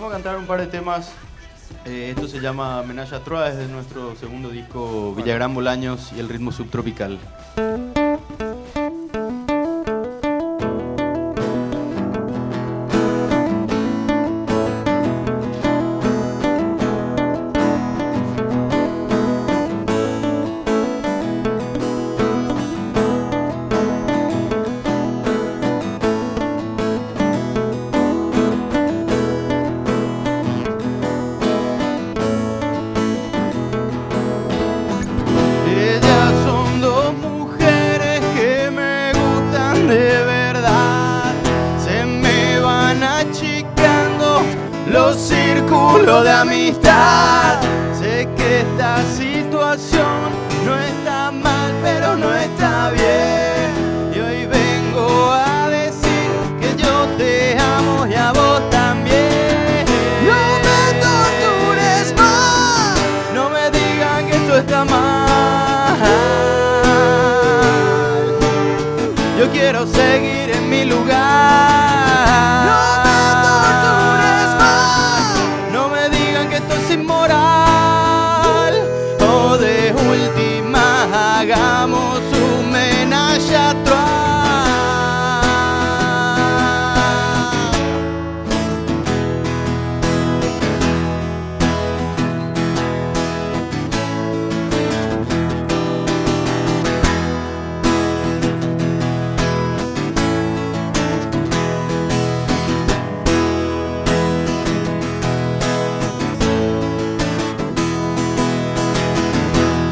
vamos a cantar un par de temas. Esto se llama Menage à Trois, es de nuestro segundo disco Villagrán Bolaños y el ritmo subtropical. Los círculos de amistad. Sé que esta situación no está mal, pero no está bien. Y hoy vengo a decir que yo te amo y a vos también. No me tortures más, no me digas que esto está mal. Yo quiero seguir en mi lugar. Hagamos un menage à trois.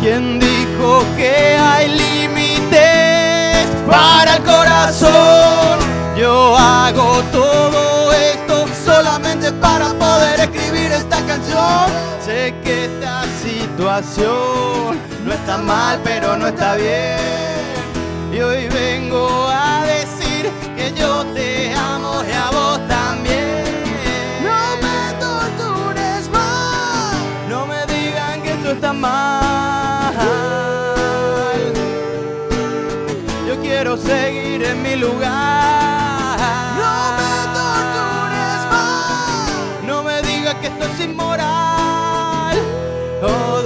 ¿Quién dijo que hay límites para el corazón? Yo hago todo esto solamente para poder escribir esta canción. Sé que esta situación no está mal, pero no está bien. Y hoy vengo a decir que yo te amo y a vos también. No me tortures más, no me digan que esto está mal. Yo quiero seguir en mi lugar. No me tortures más, no me digas que esto es inmoral. Oh,